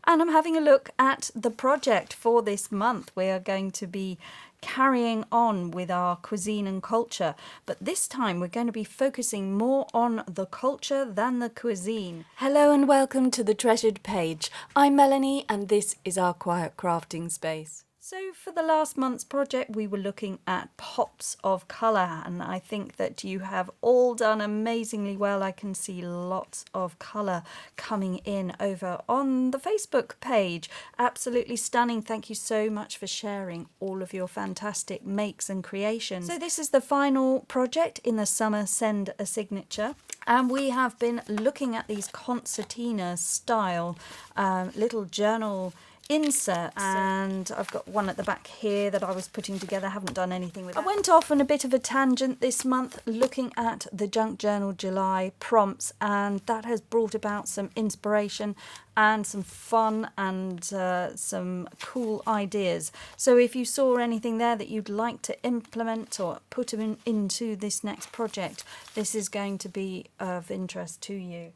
and I'm having a look at the project for this month. We are going to be carrying on with our cuisine and culture, but this time we're going to be focusing more on the culture than the cuisine. Hello and welcome to the Treasured Page. I'm Melanie and this is our quiet crafting space. So for the last month's project we were looking at pops of colour, and I think that you have all done amazingly well. I can see lots of colour coming in over on the Facebook page. Absolutely stunning. Thank you so much for sharing all of your fantastic makes and creations. So this is the final project in the summer Send a Signature, and we have been looking at these concertina style little journal inserts, and I've got one at the back here that I was putting together. I haven't done anything with it. I went off on a bit of a tangent this month looking at the Junk Journal July prompts, and that has brought about some inspiration and some fun and some cool ideas. So if you saw anything there that you'd like to implement or put into this next project, this is going to be of interest to you.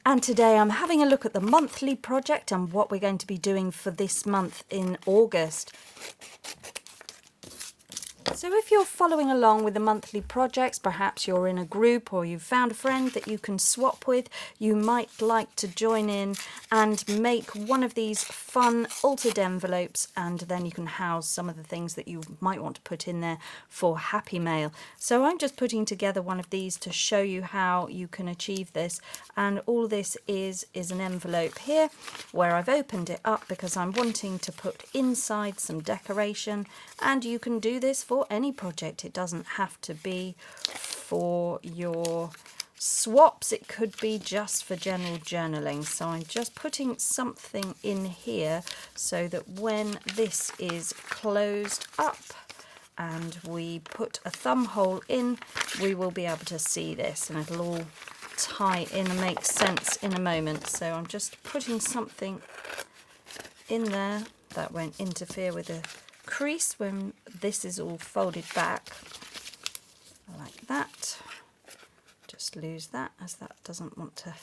And today I'm having a look at the monthly project and what we're going to be doing for this month in August. So if you're following along with the monthly projects, perhaps you're in a group or you've found a friend that you can swap with, you might like to join in and make one of these fun altered envelopes, and then you can house some of the things that you might want to put in there for Happy Mail. So I'm just putting together one of these to show you how you can achieve this, and all this is an envelope here where I've opened it up because I'm wanting to put inside some decoration, and you can do this for any project. It doesn't have to be for your swaps, it could be just for general journaling. So I'm just putting something in here so that when this is closed up and we put a thumb hole in, we will be able to see this, and it'll all tie in and make sense in a moment. So I'm just putting something in there that won't interfere with the crease when this is all folded back like that. Just lose that, as that doesn't want to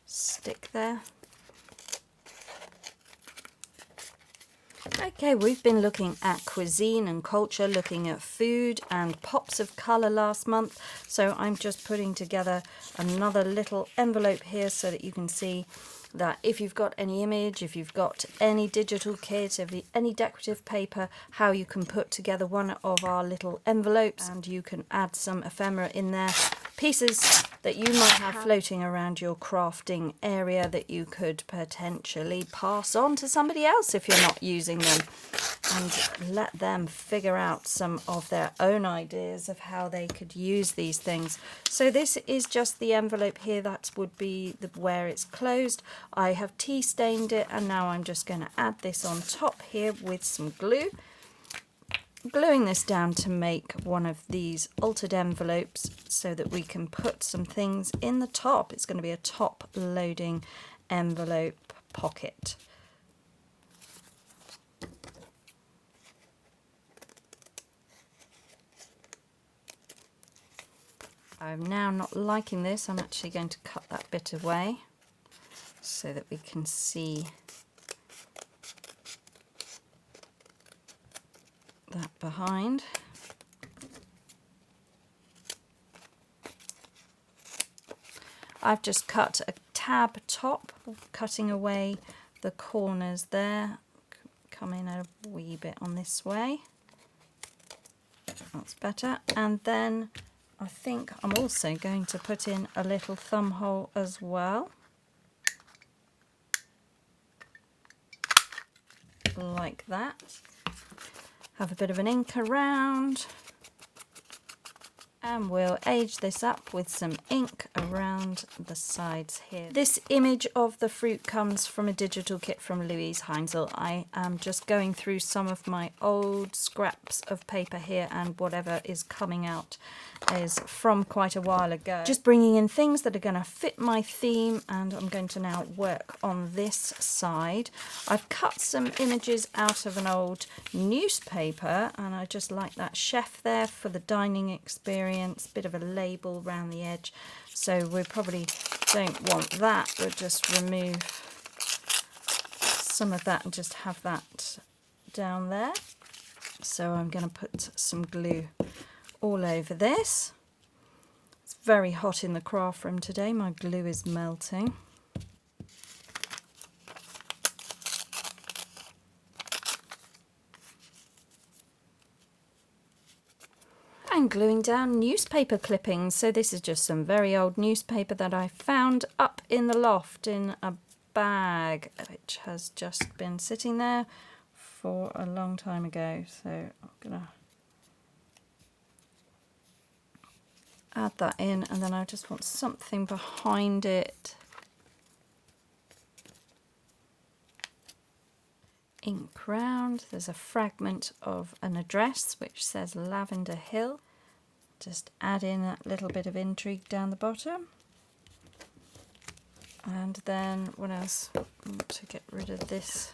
stick there. Okay, we've been looking at cuisine and culture, looking at food and pops of colour last month. So I'm just putting together another little envelope here so that you can see that if you've got any image, if you've got any digital kit, any decorative paper, how you can put together one of our little envelopes, and you can add some ephemera in there, pieces that you might have floating around your crafting area that you could potentially pass on to somebody else if you're not using them, and let them figure out some of their own ideas of how they could use these things. So this is just the envelope here. That would be where it's closed. I have tea stained it, and now I'm just going to add this on top here with some glue. Gluing this down to make one of these altered envelopes so that we can put some things in the top. It's going to be a top loading envelope pocket. I'm now not liking this. I'm actually going to cut that bit away so that we can see that behind. I've just cut a tab top, cutting away the corners there. Come in a wee bit on this way. That's better. And then I think I'm also going to put in a little thumb hole as well, like that. Have a bit of an ink around, and we'll age this up with some ink around the sides here. This image of the fruit comes from a digital kit from Louise Heinzel. I am just going through some of my old scraps of paper here, and whatever is coming out is from quite a while ago. Just bringing in things that are going to fit my theme, and I'm going to now work on this side. I've cut some images out of an old newspaper, and I just like that chef there for the dining experience, bit of a label around the edge, so we probably don't want that. We'll just remove some of that and just have that down there. So I'm going to put some glue all over this. It's very hot in the craft room today. My glue is melting. And gluing down newspaper clippings. So this is just some very old newspaper that I found up in the loft in a bag, which has just been sitting there for a long time ago. So I'm gonna add that in, and then I just want something behind it. Ink round. There's a fragment of an address which says Lavender Hill. Just add in that little bit of intrigue down the bottom. And then what else? To get rid of this.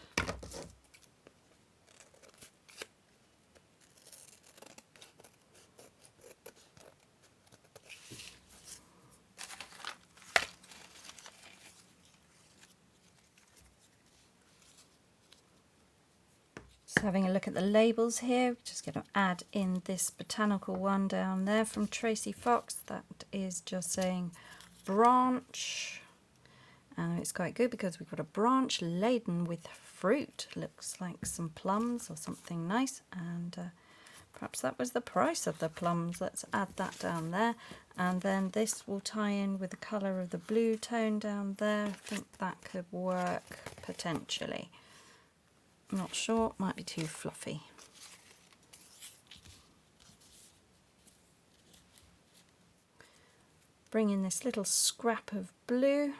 Having a look at the labels here, just going to add in this botanical one down there from Tracy Fox. That is just saying branch, and it's quite good because we've got a branch laden with fruit. Looks like some plums or something nice, and perhaps that was the price of the plums. Let's add that down there, and then this will tie in with the colour of the blue tone down there. I think that could work potentially. Not sure, might be too fluffy. Bring in this little scrap of blue,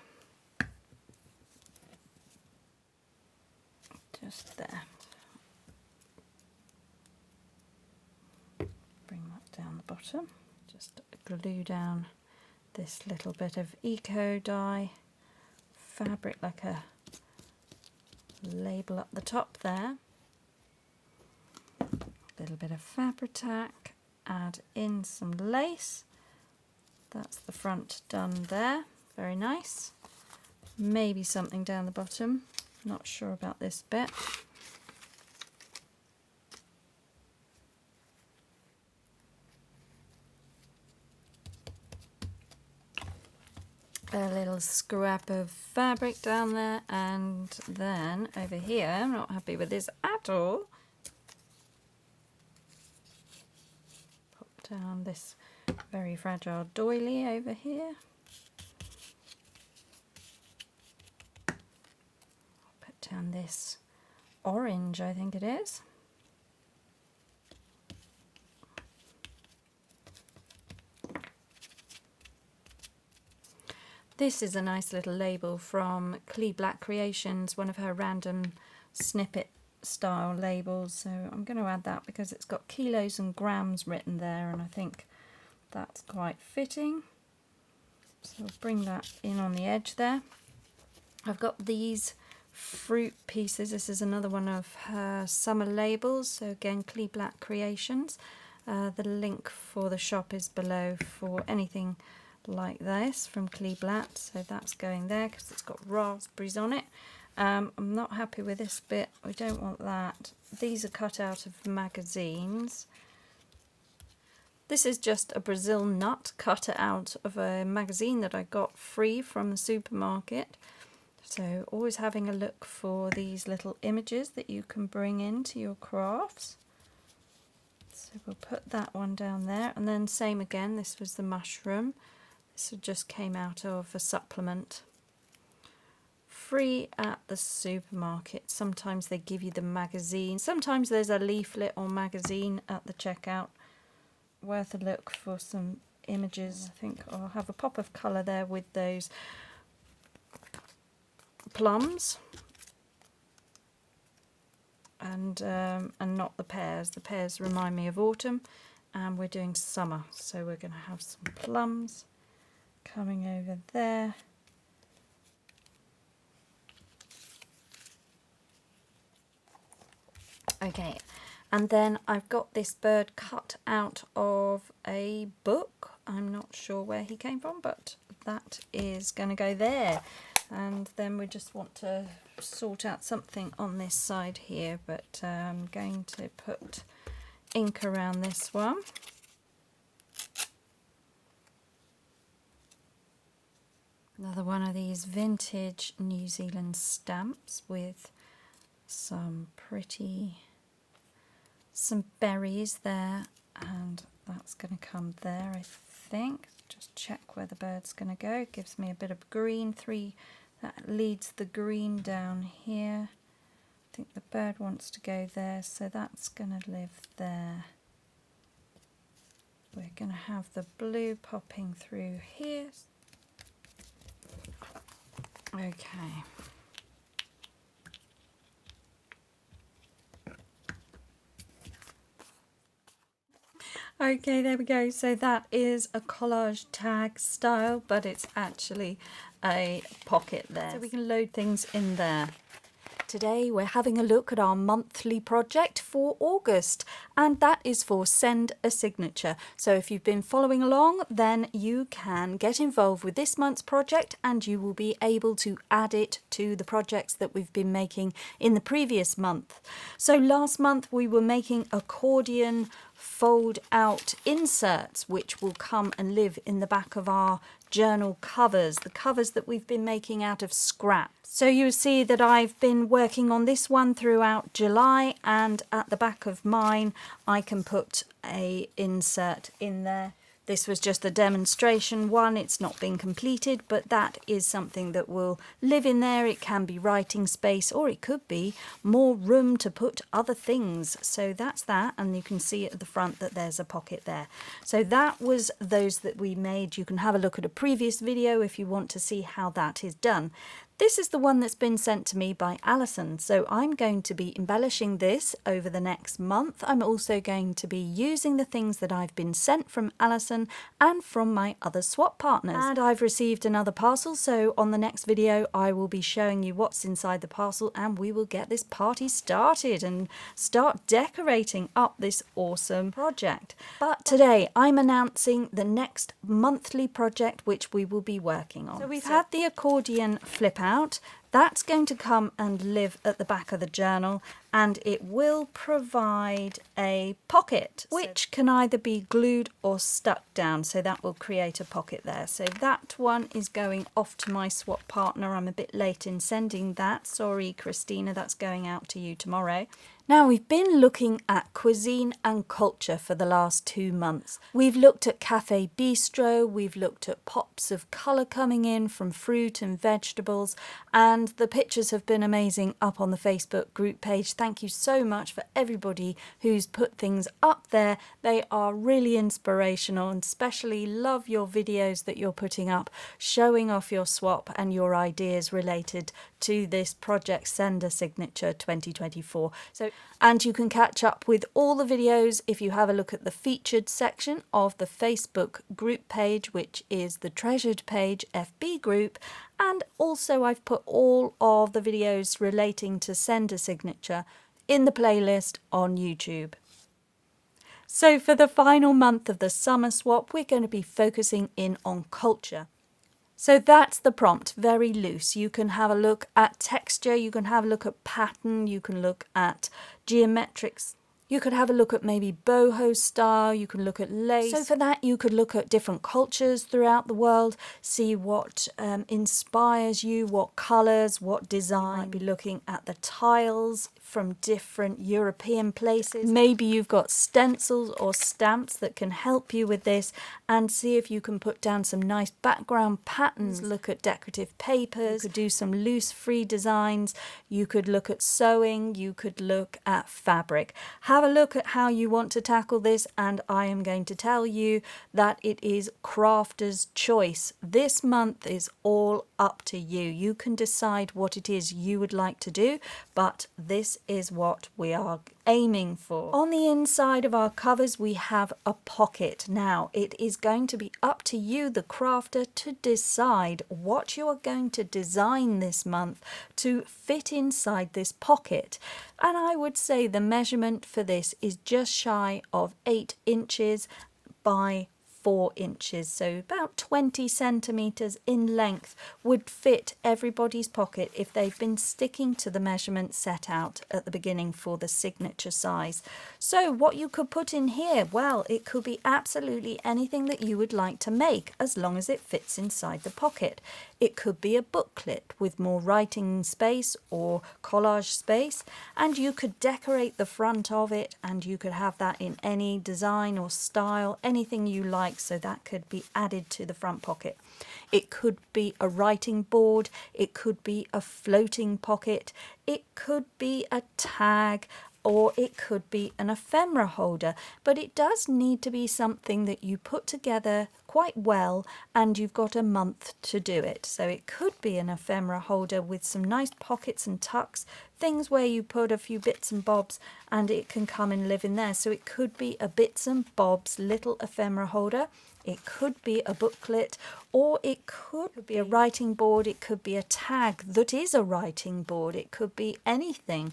just there. Bring that down the bottom, just glue down this little bit of eco dye fabric like a label up the top there. A little bit of Fabri-Tac, add in some lace. That's the front done there, very nice. Maybe something down the bottom, not sure about this bit. A little scrap of fabric down there, and then over here, I'm not happy with this at all. Pop down this very fragile doily over here. Put down this orange, I think it is. This is a nice little label from Clee Black Creations, one of her random snippet style labels. So I'm going to add that because it's got kilos and grams written there, and I think that's quite fitting. So I'll bring that in on the edge there. I've got these fruit pieces. This is another one of her summer labels. So again, Clee Black Creations. The link for the shop is below for anything like this from Clee Black, so that's going there because it's got raspberries on it. I'm not happy with this bit, we don't want that. These are cut out of magazines. This is just a Brazil nut cut out of a magazine that I got free from the supermarket. So always having a look for these little images that you can bring into your crafts. So we'll put that one down there, and then same again, this was the mushroom. This just came out of a supplement. Free at the supermarket. Sometimes they give you the magazine. Sometimes there's a leaflet or magazine at the checkout. Worth a look for some images. I think I'll have a pop of colour there with those plums. And not the pears. The pears remind me of autumn, and we're doing summer. So we're going to have some plums coming over there. Okay, and then I've got this bird cut out of a book. I'm not sure where he came from, but that is going to go there. And then we just want to sort out something on this side here, but I'm going to put ink around this one. Another one of these vintage New Zealand stamps with some berries there, and that's going to come there, I think. Just check where the bird's going to go. It gives me a bit of green, that leads the green down here. I think the bird wants to go there, so that's going to live there. We're going to have the blue popping through here. Okay. Okay, there we go. So that is a collage tag style, but it's actually a pocket there. So we can load things in there. Today we're having a look at our monthly project for August, and that is for Send a Signature. So if you've been following along, then you can get involved with this month's project and you will be able to add it to the projects that we've been making in the previous month. So last month we were making accordion fold out inserts, which will come and live in the back of our journal covers, the covers that we've been making out of scrap. So you see that I've been working on this one throughout July, and at the back of mine I can put a insert in there. This was just a demonstration one, it's not been completed, but that is something that will live in there. It can be writing space, or it could be more room to put other things. So that's that, and you can see at the front that there's a pocket there. So that was those that we made. You can have a look at a previous video if you want to see how that is done. This is the one that's been sent to me by Alison, so I'm going to be embellishing this over the next month. I'm also going to be using the things that I've been sent from Alison and from my other swap partners. And I've received another parcel, so on the next video I will be showing you what's inside the parcel, and we will get this party started and start decorating up this awesome project. But today I'm announcing the next monthly project which we will be working on. So we've had the accordion flip out. That's going to come and live at the back of the journal, and it will provide a pocket which can either be glued or stuck down, so that will create a pocket there. So that one is going off to my swap partner. I'm a bit late in sending that. Sorry, Christina, that's going out to you tomorrow. Now, we've been looking at cuisine and culture for the last 2 months. We've looked at cafe bistro, we've looked at pops of colour coming in from fruit and vegetables, and the pictures have been amazing up on the Facebook group page. Thank you so much for everybody who's put things up there. They are really inspirational, and especially love your videos that you're putting up showing off your swap and your ideas related to this project Send a Signature 2024. And you can catch up with all the videos if you have a look at the featured section of the Facebook group page, which is the Treasured Page FB group. And also I've put all of the videos relating to Send a Signature in the playlist on YouTube. So for the final month of the summer swap, we're going to be focusing in on culture. So that's the prompt, very loose. You can have a look at texture, you can have a look at pattern, you can look at geometrics. You could have a look at maybe boho style, you can look at lace. So for that you could look at different cultures throughout the world, see what inspires you, what colours, what design. You might be looking at the tiles from different European places. Maybe you've got stencils or stamps that can help you with this, and see if you can put down some nice background patterns. Look at decorative papers, you could do some loose free designs, you could look at sewing, you could look at fabric. Have a look at how you want to tackle this, and I am going to tell you that it is crafter's choice. This month is all up to you. You can decide what it is you would like to do, but this is what we are aiming for. On the inside of our covers we have a pocket. Now it is going to be up to you, the crafter, to decide what you are going to design this month to fit inside this pocket. And I would say the measurement for this is just shy of 8 inches by 4 inches, so about 20 centimeters in length would fit everybody's pocket if they've been sticking to the measurement set out at the beginning for the signature size. So what you could put in here, well, it could be absolutely anything that you would like to make as long as it fits inside the pocket. It could be a booklet with more writing space or collage space, and you could decorate the front of it, and you could have that in any design or style, anything you like, so that could be added to the front pocket. It could be a writing board, it could be a floating pocket, it could be a tag, or it could be an ephemera holder, but it does need to be something that you put together quite well and you've got a month to do it. So it could be an ephemera holder with some nice pockets and tucks, things where you put a few bits and bobs and it can come and live in there. So it could be a bits and bobs little ephemera holder. It could be a booklet, or it could be a writing board. It could be a tag that is a writing board. It could be anything.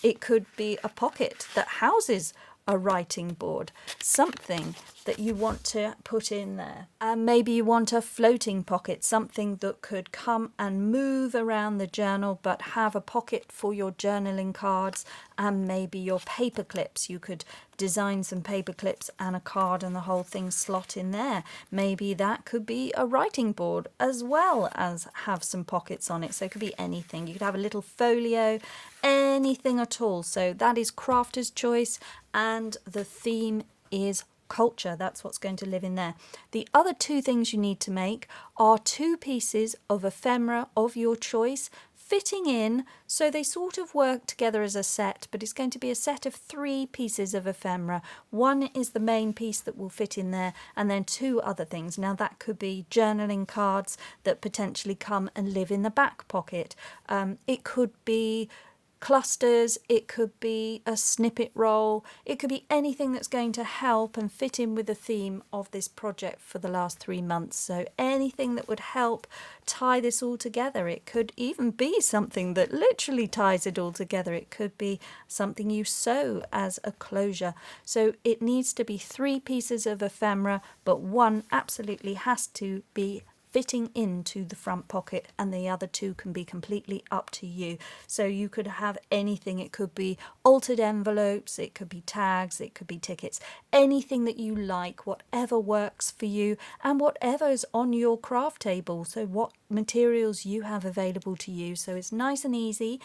It could be a pocket that houses a writing board, something that you want to put in there. And maybe you want a floating pocket, something that could come and move around the journal but have a pocket for your journaling cards and maybe your paper clips. You could design some paper clips and a card and the whole thing slot in there. Maybe that could be a writing board as well as have some pockets on it. So it could be anything. You could have a little folio, anything at all. So that is crafter's choice, and the theme is culture. That's what's going to live in there. The other 2 things you need to make are 2 pieces of ephemera of your choice fitting in, so they sort of work together as a set, but it's going to be a set of 3 pieces of ephemera. One is the main piece that will fit in there, and then 2 other things. Now that could be journaling cards that potentially come and live in the back pocket. It could be clusters, it could be a snippet roll, it could be anything that's going to help and fit in with the theme of this project for the last 3 months. So anything that would help tie this all together. It could even be something that literally ties it all together. It could be something you sew as a closure. So it needs to be 3 pieces of ephemera, but one absolutely has to be fitting into the front pocket, and the other 2 can be completely up to you. So you could have anything. It could be altered envelopes, it could be tags, it could be tickets, anything that you like, whatever works for you and whatever's on your craft table. So what materials you have available to you. So it's nice and easy.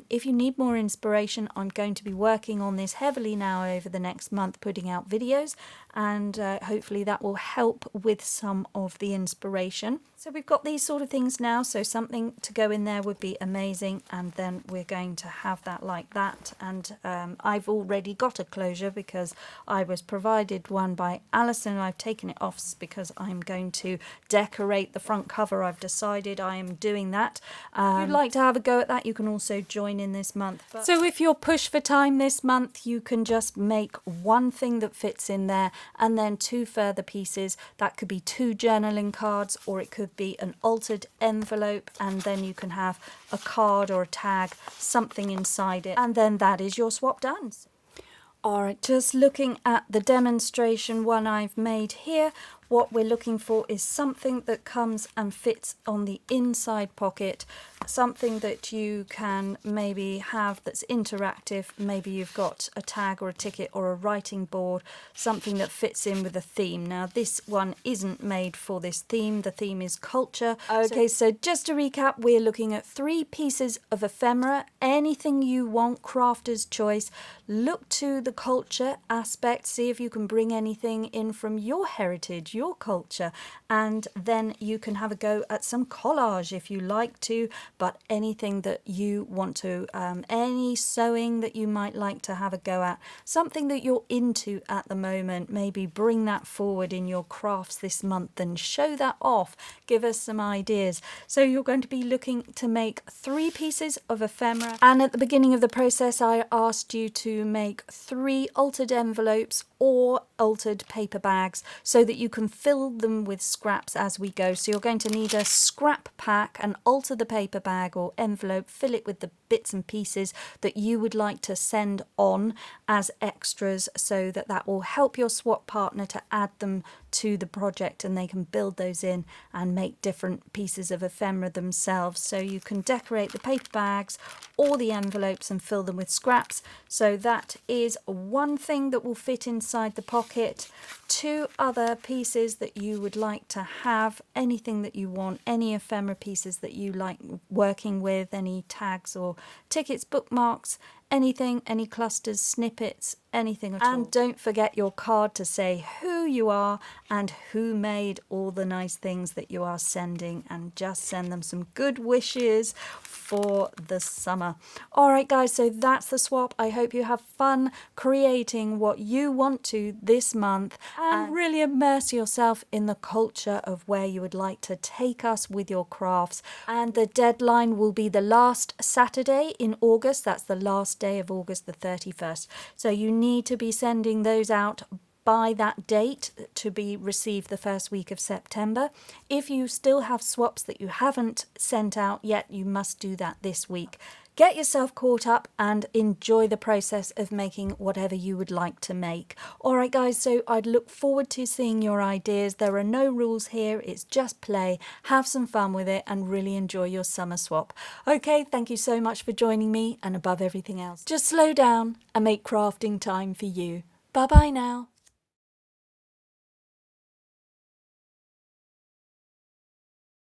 If you need more inspiration, I'm going to be working on this heavily now over the next month, putting out videos, and hopefully that will help with some of the inspiration. So we've got these sort of things now, so something to go in there would be amazing, and then we're going to have that like that. And I've already got a closure because I was provided one by Alison. I've taken it off because I'm going to decorate the front cover. I've decided I am doing that. If you'd like to have a go at that, you can also join in this month. So if you're pushed for time this month, you can just make one thing that fits in there and then 2 further pieces. That could be 2 journaling cards, or it could be an altered envelope, and then you can have a card or a tag, something inside it, and then that is your swap done. Alright, just looking at the demonstration one I've made here, what we're looking for is something that comes and fits on the inside pocket, something that you can maybe have that's interactive. Maybe you've got a tag or a ticket or a writing board, something that fits in with a theme. Now this one isn't made for this theme, the theme is culture. Okay, so just to recap, we're looking at 3 pieces of ephemera, anything you want, crafter's choice. Look to the culture aspect, see if you can bring anything in from your heritage, your culture, and then you can have a go at some collage if you like to, but anything that you want to, any sewing that you might like to have a go at, something that you're into at the moment, maybe bring that forward in your crafts this month and show that off, give us some ideas. So you're going to be looking to make 3 pieces of ephemera, and at the beginning of the process I asked you to make 3 altered envelopes or altered paper bags so that you can fill them with scraps as we go. So you're going to need a scrap pack and alter the paper bag or envelope, fill it with the bits and pieces that you would like to send on as extras, so that that will help your swap partner to add them to the project, and they can build those in and make different pieces of ephemera themselves. So you can decorate the paper bags or the envelopes and fill them with scraps. So that is one thing that will fit inside the pocket. Two other pieces that you would like to have, anything that you want, any ephemera pieces that you like working with, any tags or tickets, bookmarks, anything, any clusters, snippets, anything at all. And don't forget your card to say who you are and who made all the nice things that you are sending, and just send them some good wishes for the summer. All right, guys, so that's the swap. I hope you have fun creating what you want to this month, and really immerse yourself in the culture of where you would like to take us with your crafts. And the deadline will be the last Saturday in August. That's the last day of August, the 31st. So you need to be sending those out by that date to be received the first week of September. If you still have swaps that you haven't sent out yet, you must do that this week. Get yourself caught up and enjoy the process of making whatever you would like to make. All right, guys, so I'd look forward to seeing your ideas. There are no rules here. It's just play. Have some fun with it and really enjoy your summer swap. Okay, thank you so much for joining me, and above everything else, just slow down and make crafting time for you. Bye-bye now.